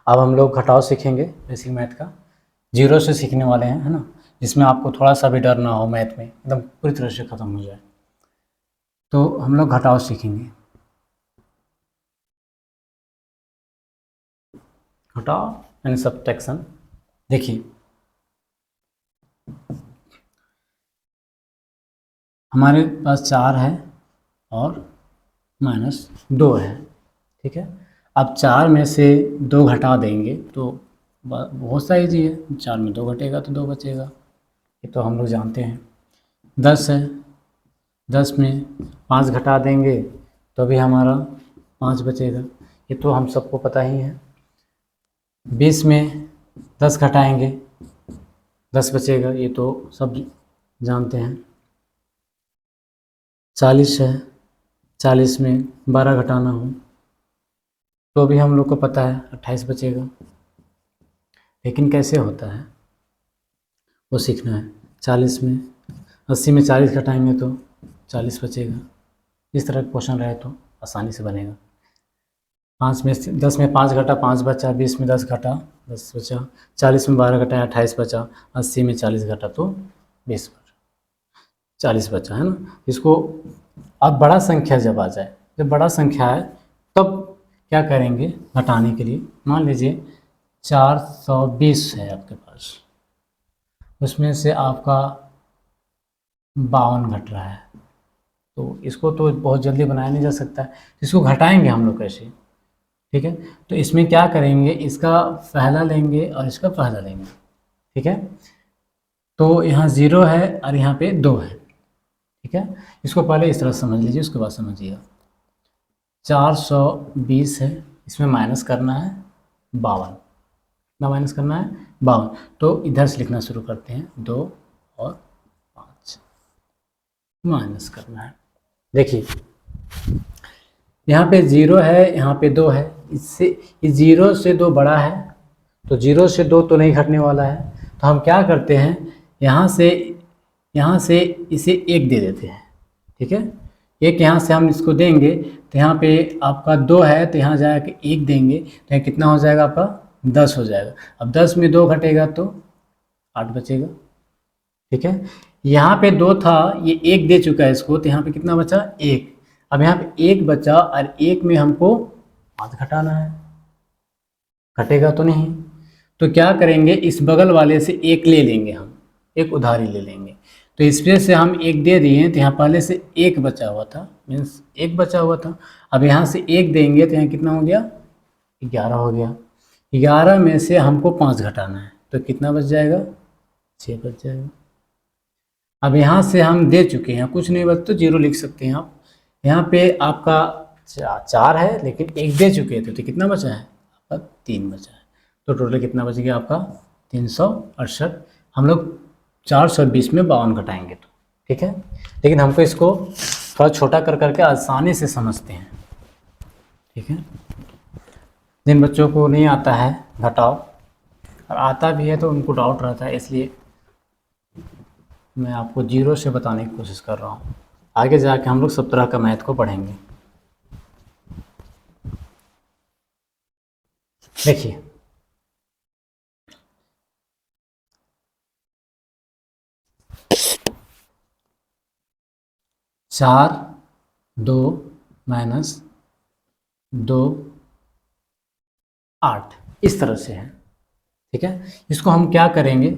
अब हम लोग घटाव सीखेंगे बेसिक मैथ का, जीरो से सीखने वाले हैं, है ना, जिसमें आपको थोड़ा सा भी डर ना हो मैथ में, एकदम पूरी तरह से ख़त्म हो जाए। तो हम लोग घटाव सीखेंगे। घटाव यानी सब्ट्रैक्शन। देखिए हमारे पास 4 है और -2 है, ठीक है। अब 4 में से 2 घटा देंगे तो बहुत सा ईजी है, 4 में 2 घटेगा तो 2 बचेगा, ये तो हम लोग जानते हैं। 10 है, 10 में 5 घटा देंगे तो भी हमारा 5 बचेगा, ये तो हम सबको पता ही है। 20 में 10 घटाएंगे 10 बचेगा, ये तो सब जानते हैं। 40 है, 40 में 12 घटाना हो तो भी हम लोग को पता है 28 बचेगा। लेकिन कैसे होता है वो सीखना है। 40 में 80 में 40 घटाएंगे तो 40 बचेगा। इस तरह का क्वेश्चन रहे तो आसानी से बनेगा। 5 में 10 में 5 घटा 5 बचा, 20 में 10 घटा 10 बचा, 40 में 12 घटाया 28 बचा, 80 में 40 घटा तो 20 बचा, 40 बचा, है ना। इसको अब बड़ा संख्या जब आ जाए, जब बड़ा संख्या है तब क्या करेंगे घटाने के लिए। मान लीजिए 420 है आपके पास, उसमें से आपका 52 घट रहा है, तो इसको तो बहुत जल्दी बनाया नहीं जा सकता है, इसको घटाएंगे हम लोग कैसे, ठीक है। तो इसमें क्या करेंगे, इसका पहला लेंगे और इसका पहला लेंगे, ठीक है। तो यहाँ 0 है और यहाँ पे 2 है, ठीक है। इसको पहले इस तरह समझ लीजिए, उसके बाद समझिएगा। 420 है, इसमें माइनस करना है 52, कितना माइनस करना है 52, तो इधर से लिखना शुरू करते हैं, 2 और 5 माइनस करना है। देखिए यहाँ पे 0 है, यहाँ पे 2 है, इससे इस 0 से 2 बड़ा है, तो 0 से 2 तो नहीं घटने वाला है, तो हम क्या करते हैं यहाँ से इसे 1 दे देते हैं, ठीक है। 1 यहाँ से हम इसको देंगे तो यहाँ पे आपका 2 है, तो यहाँ जाके 1 देंगे तो यहाँ कितना हो जाएगा आपका 10 हो जाएगा। अब 10 में 2 घटेगा तो 8 बचेगा, ठीक है। यहाँ पे 2 था, ये 1 दे चुका है इसको, तो यहाँ पे कितना बचा 1। अब यहाँ पे 1 बचा और 1 में हमको 5 घटाना है, घटेगा तो नहीं, तो क्या करेंगे इस बगल वाले से 1 ले लेंगे, हम एक उधारी ले लेंगे। तो इसमें से हम 1 दे दिए तो यहाँ पहले से 1 बचा हुआ था, मीन्स 1 बचा हुआ था। अब यहाँ से 1 देंगे तो यहाँ कितना हो गया 11 हो गया। 11 में से हमको 5 घटाना है तो कितना बच जाएगा 6 बच जाएगा। अब यहाँ से हम दे चुके हैं, कुछ नहीं बच तो 0 लिख सकते हैं आप। यहाँ पे आपका 4 है लेकिन 1 दे चुके थे तो कितना बचा है आपका 3 बचा है, तो टोटल कितना बच गया आपका 368। हम लोग 420 में 52 घटाएंगे तो, ठीक है। लेकिन हमको इसको थोड़ा छोटा कर करके आसानी से समझते हैं, ठीक है। जिन बच्चों को नहीं आता है घटाव, और आता भी है तो उनको डाउट रहता है, इसलिए मैं आपको 0 से बताने की कोशिश कर रहा हूँ। आगे जाके हम लोग सब तरह का मैथ को पढ़ेंगे। देखिए चार 2 माइनस 2 8 इस तरह से है, ठीक है। इसको हम क्या करेंगे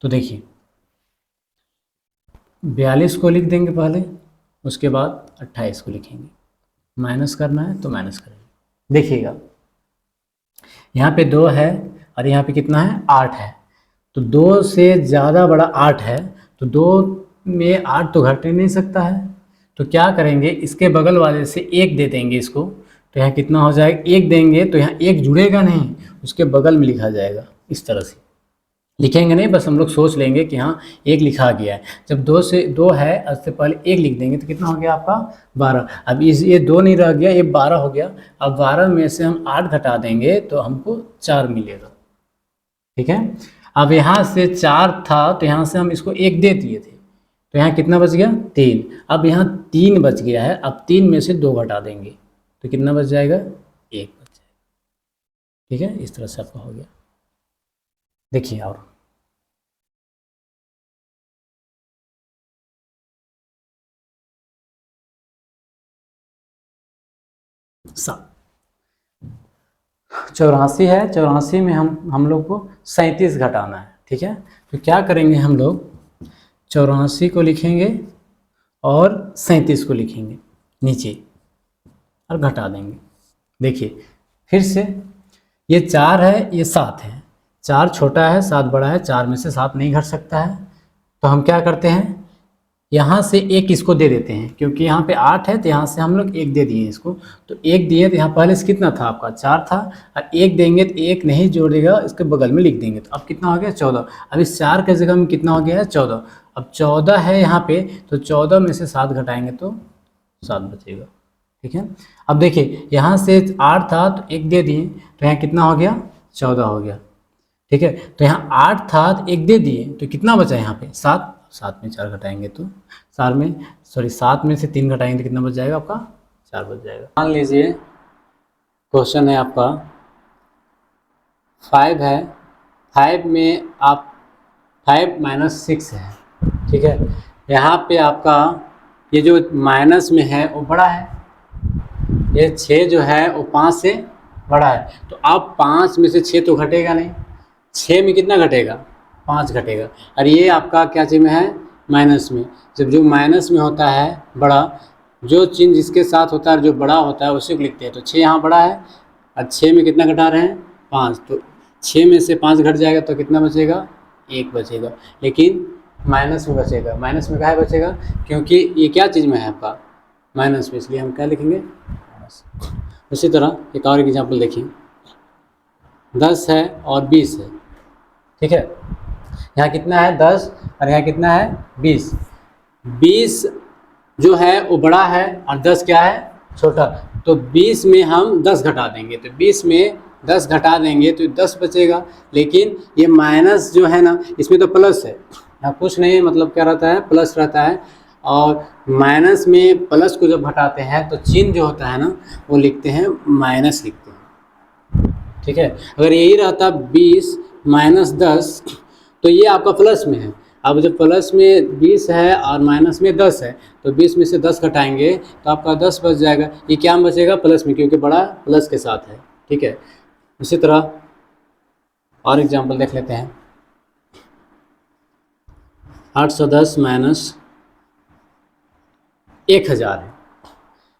तो देखिए 42 को लिख देंगे पहले, उसके बाद 28 को लिखेंगे, माइनस करना है तो माइनस करेंगे। देखिएगा यहाँ पे 2 है और यहाँ पे कितना है 8 है, तो 2 से ज़्यादा बड़ा 8 है, तो 2 में 8 तो घट ही नहीं सकता है, तो क्या करेंगे इसके बगल वाले से 1 दे देंगे इसको, तो यहाँ कितना हो जाएगा 1 देंगे तो यहाँ 1 जुड़ेगा नहीं, उसके बगल में लिखा जाएगा। इस तरह से लिखेंगे नहीं, बस हम लोग सोच लेंगे कि हाँ 1 लिखा गया है। जब 2 से 2 है उससे पहले 1 लिख देंगे तो कितना हो गया आपका 12। अब ये 2 नहीं रह गया, ये 12 हो गया। अब 12 में से हम 8 घटा देंगे तो हमको 4 मिलेगा, ठीक है। अब यहाँ से 4 था तो यहाँ से हम इसको 1 दे दिए थे, तो यहाँ कितना बच गया 3। अब यहाँ 3 बच गया है, अब 3 में से 2 घटा देंगे तो कितना बच जाएगा 1 बच जाएगा। ठीक है, इस तरह से आपका हो गया। देखिए और सात 84 है, 84 में हम लोग को 37 घटाना है। ठीक है, तो क्या करेंगे हम लोग, 84 को लिखेंगे और 37 को लिखेंगे नीचे और घटा देंगे। देखिए फिर से, ये 4 है, ये 7 है, 4 छोटा है 7 बड़ा है, 4 में से 7 नहीं घट सकता है, तो हम क्या करते हैं, यहाँ से एक इसको दे देते हैं, क्योंकि यहाँ पे 8 है तो यहाँ से हम लोग 1 दे दिए इसको, तो 1 दिए तो यहाँ पहले से कितना था आपका 4 था, और 1 देंगे तो 1 नहीं जोड़ेगा, इसके बगल में लिख देंगे, तो अब कितना हो गया 14। अब इस 4 के जगह में कितना हो गया है 14। अब 14 है यहाँ पे, तो 14 में से 7 घटाएंगे तो 7 बचेगा। ठीक है, अब देखिए यहाँ से 8 था तो 1 दे दिए, तो यहाँ कितना हो गया 14 हो गया। ठीक है, तो यहाँ 8 था तो 1 दे दिए, तो कितना बचा यहाँ पे 7, 7 में 4 घटाएंगे तो 7 में से 3 घटाएंगे तो कितना बच जाएगा आपका 4 बच जाएगा। मान लीजिए क्वेश्चन है आपका 5 है, 5 में आप 5 माइनस 6 है। ठीक है, यहाँ पे आपका ये जो माइनस में है वो बड़ा है, ये 6 जो है वो 5 से बड़ा है, तो अब 5 में से 6 तो घटेगा नहीं, 6 में कितना घटेगा 5 घटेगा, और ये आपका क्या चीज़ में है माइनस में। जब जो माइनस में होता है बड़ा, जो चिन्ह जिसके साथ होता है जो बड़ा होता है उसी को लिखते हैं, तो 6 यहाँ बड़ा है और 6 में कितना घटा रहे हैं 5, तो 6 में से 5 घट जाएगा तो कितना बचेगा 1 बचेगा, लेकिन माइनस में बचेगा। माइनस में काहे बचेगा, क्योंकि ये क्या चीज़ में है आपका माइनस में, इसलिए हम क्या लिखेंगे माइनस। उसी तरह एक और एग्जाम्पल देखिए, 10 है और 20 है। ठीक है, यहाँ कितना है 10 और यहाँ कितना है 20। 20 जो है वो बड़ा है और 10 क्या है छोटा, तो 20 में हम 10 घटा देंगे, तो 20 में 10 घटा देंगे तो 10 बचेगा, लेकिन ये माइनस जो है ना इसमें तो प्लस है, यहाँ कुछ नहीं, मतलब क्या रहता है प्लस रहता है, और माइनस में प्लस को जब घटाते हैं तो चिन्ह जो होता है ना वो लिखते हैं माइनस लिखते हैं। ठीक है, अगर यही रहता 20 माइनस 10 तो ये आपका प्लस में है। अब जब प्लस में 20 है और माइनस में 10 है, तो 20 में से 10 घटाएंगे तो आपका 10 बच जाएगा, ये क्या में बचेगा प्लस में, क्योंकि बड़ा प्लस के साथ है। ठीक है, इसी तरह और एग्जाम्पल देख लेते हैं, 810 माइनस 1000 है।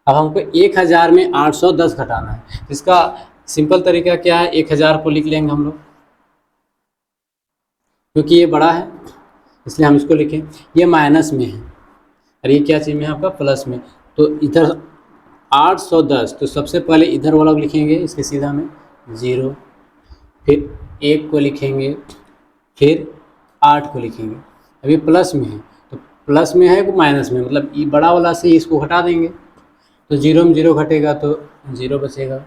अब हमको 1000 में 810 घटाना है, इसका सिंपल तरीका क्या है, 1000 को लिख लेंगे हम लोग, क्योंकि ये बड़ा है इसलिए हम इसको लिखें, ये माइनस में है और ये क्या चीज़ में है आपका प्लस में, तो इधर 810, तो सबसे पहले इधर वाला लिखेंगे इसके सीधा में 0, फिर 1 को लिखेंगे, फिर 8 को लिखेंगे। अब ये प्लस में है, तो प्लस में है वो माइनस में, मतलब ये बड़ा वाला से इसको घटा देंगे, तो 0 में 0 घटेगा तो 0 बचेगा।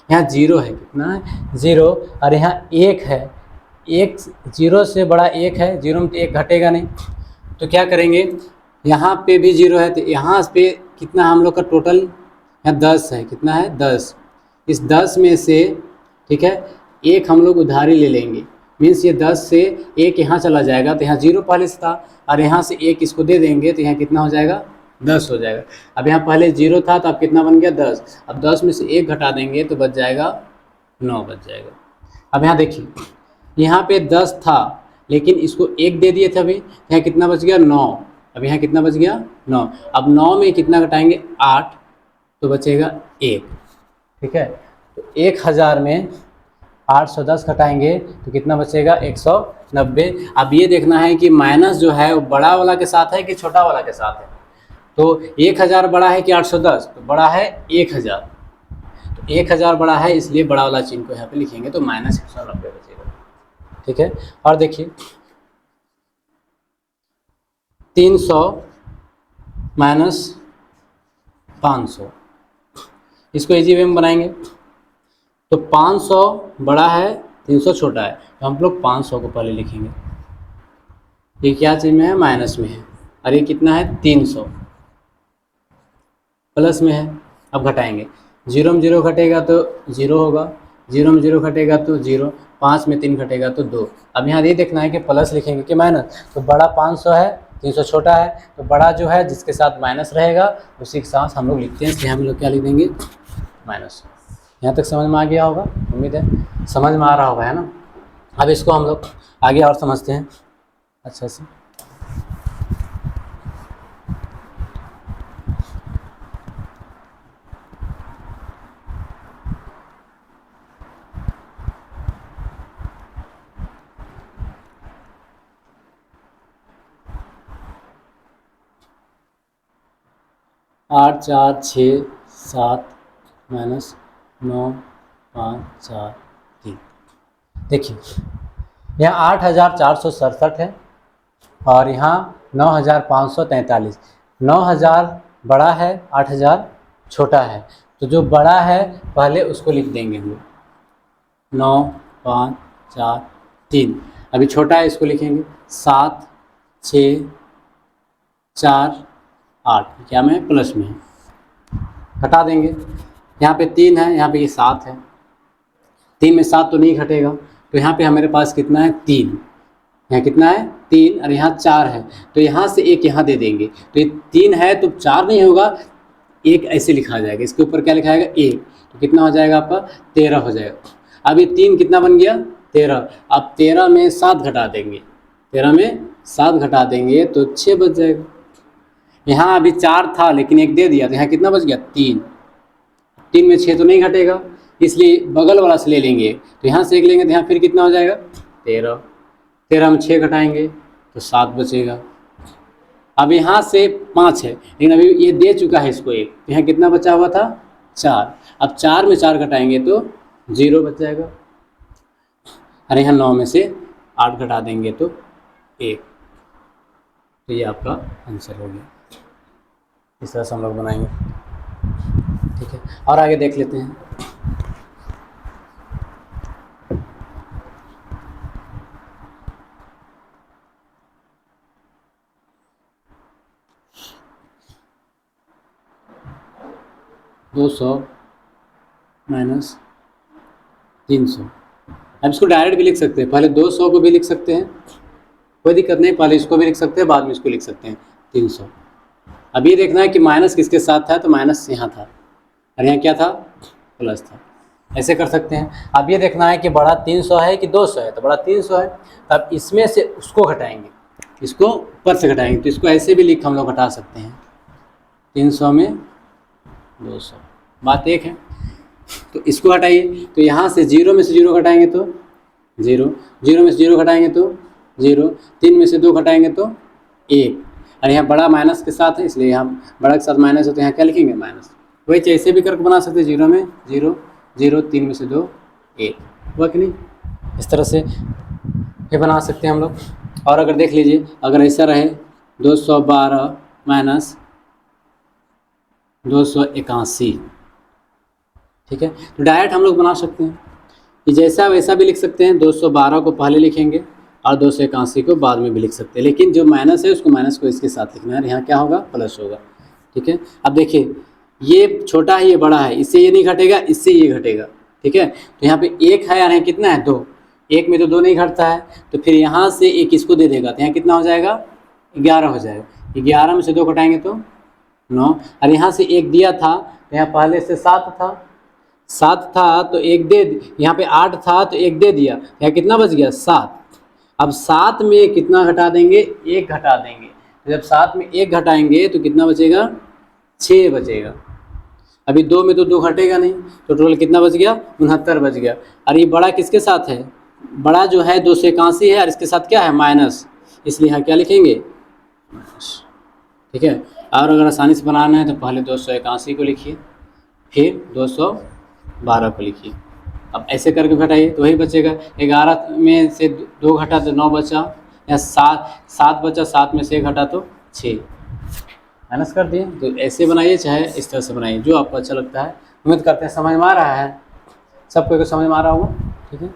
यहाँ 0 है, कितना है 0, और यहाँ 1 है, 1 0 से बड़ा 1 है, 0 में तो 1 घटेगा नहीं, तो क्या करेंगे यहाँ पे भी 0 है, तो यहाँ पे कितना हम लोग का टोटल यहाँ 10 है, कितना है 10, इस 10 में से ठीक है 1 हम लोग उधारी ले लेंगे, मीन्स ये 10 से 1 यहाँ चला जाएगा, तो यहाँ 0 पहले से था और यहाँ से 1 इसको दे देंगे तो यहाँ कितना हो जाएगा 10 हो जाएगा। अब यहाँ पहले 0 था तो अब कितना बन गया 10, अब 10 में से 1 घटा देंगे तो बच जाएगा 9 बच जाएगा। अब यहाँ देखिए यहाँ पे 10 था लेकिन इसको 1 दे दिए थे अभी, यहाँ कितना बच गया 9, अब यहाँ कितना बच गया 9, अब 9 में कितना घटाएंगे 8, तो बचेगा 1। ठीक है, तो 1000 में 810 घटाएंगे तो कितना बचेगा 190। अब ये देखना है कि माइनस जो है वो बड़ा वाला के साथ है कि छोटा वाला के साथ है, तो 1000 बड़ा है कि 810, तो बड़ा है 1000, तो 1000 बड़ा है इसलिए बड़ा वाला चिन्ह को यहाँ पे लिखेंगे तो माइनस 190 बचेगा। ठीक है, और देखिए 300 माइनस 500, इसको इजी वे में बनाएंगे, तो 500 बड़ा है 300 छोटा है, तो हम लोग 500 को पहले लिखेंगे, ये क्या चीज़ में है माइनस में है, और ये कितना है 300 प्लस में है। अब घटाएंगे, 0 में 0 घटेगा तो 0 होगा, 0 में 0 घटेगा तो 0, 5 में 3 घटेगा तो 2। अब यहाँ ये देखना है कि प्लस लिखेंगे कि माइनस, तो बड़ा 500 है, 300 छोटा है, तो बड़ा जो है जिसके साथ माइनस रहेगा उसी के साथ हम लोग लिखते हैं, इसलिए हम लोग क्या लिख देंगे, माइनस। यहाँ तक समझ में आ गया होगा, उम्मीद है समझ में आ रहा होगा, है ना। अब इसको हम लोग आगे और समझते हैं अच्छा से। आठ 4 6 7 माइनस 9 5 4 3। देखिए यहाँ 8,467 है और यहाँ 9,543। 9,000 बड़ा है, 8,000 छोटा है, तो जो बड़ा है पहले उसको लिख देंगे हम लोग, 9 5 4 3। अभी छोटा है इसको लिखेंगे 7 6 4 8, क्या में प्लस में है, घटा देंगे। यहाँ पे 3 है, यहाँ पे ये 7 है, 3 में 7 तो नहीं घटेगा, तो यहाँ पे हमारे पास कितना है, 3। यहाँ कितना है, 3, और यहाँ 4 है, तो यहाँ से एक यहाँ दे देंगे, तो ये 3 है तो 4 नहीं होगा, 1 ऐसे लिखा जाएगा, इसके ऊपर क्या लिखा जाएगा, 1, तो कितना हो जाएगा आपका, 13 हो जाएगा। अब ये 3 कितना बन गया, 13। अब 13 में 7 घटा देंगे, 13 में 7 घटा देंगे तो 6 बच जाएगा। यहाँ अभी 4 था लेकिन 1 दे दिया, तो यहाँ कितना बच गया, 3। 3 में 6 तो नहीं घटेगा, इसलिए बगल वाला से ले लेंगे, तो यहाँ से 1 लेंगे तो यहाँ फिर कितना हो जाएगा, 13। 13 में 6 घटाएंगे तो 7 बचेगा। अब यहाँ से 5 है लेकिन अभी ये दे चुका है इसको 1, तो यहाँ कितना बचा हुआ था, 4। अब 4 में 4 घटाएंगे तो 0 बच जाएगा, और यहाँ 9 में से 8 घटा देंगे तो 1। तो ये आपका आंसर हो गया। इस तरह से हम लोग बनाएंगे, ठीक है। और आगे देख लेते हैं। दो 200 माइनस 300। अब इसको डायरेक्ट भी लिख सकते हैं, पहले 200 को भी लिख सकते हैं, कोई दिक्कत नहीं, पहले इसको भी लिख सकते हैं, बाद में इसको लिख सकते हैं 300। अब ये देखना है कि माइनस किसके साथ था, तो माइनस यहाँ था और यहाँ क्या था, प्लस था, ऐसे कर सकते हैं। अब ये देखना है कि बड़ा 300 है कि 200 है, तो बड़ा 300 है, तब इसमें से उसको घटाएंगे, इसको ऊपर से घटाएंगे, तो इसको ऐसे भी लिख हम लोग घटा सकते हैं, 300 में 200, बात एक है। तो इसको हटाइए, तो यहाँ से 0 में से 0 घटाएंगे तो 0, 0 में से 0 घटाएंगे तो 0, 3 में से 2 घटाएंगे तो 1, और यहाँ बड़ा माइनस के साथ है, इसलिए यहाँ बड़ा के साथ माइनस है, तो यहाँ क्या लिखेंगे, माइनस। वही ऐसे भी करके बना सकते हैं, 0 में 0 0, 3 में से 2 1, हुआ कि नहीं। इस तरह से ये बना सकते हैं हम लोग। और अगर देख लीजिए, अगर ऐसा रहे 212 माइनस 281, ठीक है, तो डायरेक्ट हम लोग बना सकते हैं कि जैसा वैसा भी लिख सकते हैं, 212 को पहले लिखेंगे और 281 को बाद में भी लिख सकते हैं, लेकिन जो माइनस है उसको माइनस को इसके साथ लिखना है, यहाँ क्या होगा, प्लस होगा, ठीक है। अब देखिए ये छोटा है, ये बड़ा है, इससे ये नहीं घटेगा, इससे ये घटेगा, ठीक है। तो यहाँ पे 1 है और यहाँ कितना है, 2, 1 में तो 2 नहीं घटता है, तो फिर यहाँ से 1 इसको दे देगा, तो यहाँ कितना हो जाएगा, 11 हो जाएगा। 11 में से 2 घटाएंगे तो 9, और यहाँ से 1 दिया था, तो यहाँ पहले से 7 था, 7 था तो 1 दे, यहाँ पे 8 था तो 1 दे दिया, यहाँ कितना बच गया, 7। अब 7 में कितना घटा देंगे, 1 घटा देंगे, तो जब 7 में 1 घटाएंगे तो कितना बचेगा, 6 बचेगा। अभी 2 में तो 2 घटेगा नहीं, तो टोटल कितना बच गया, 69 बच गया। और ये बड़ा किसके साथ है, बड़ा जो है 281 है, और इसके साथ क्या है, माइनस, इसलिए यहाँ क्या लिखेंगे, माइनस, ठीक है। और अगर आसानी से बनाना है तो पहले 281 को लिखिए, फिर 212 को लिखिए। अब ऐसे करके घटाइए तो वही बचेगा, 11 में से 2 घटा तो 9 बचा, या 7 बचा, 7 में से 1 घटा तो 6, माइनस कर दिए। तो ऐसे बनाइए चाहे इस तरह से बनाइए, जो आपको अच्छा लगता है। उम्मीद करते हैं समझ में आ रहा है, सबको समझ में आ रहा होगा, ठीक है।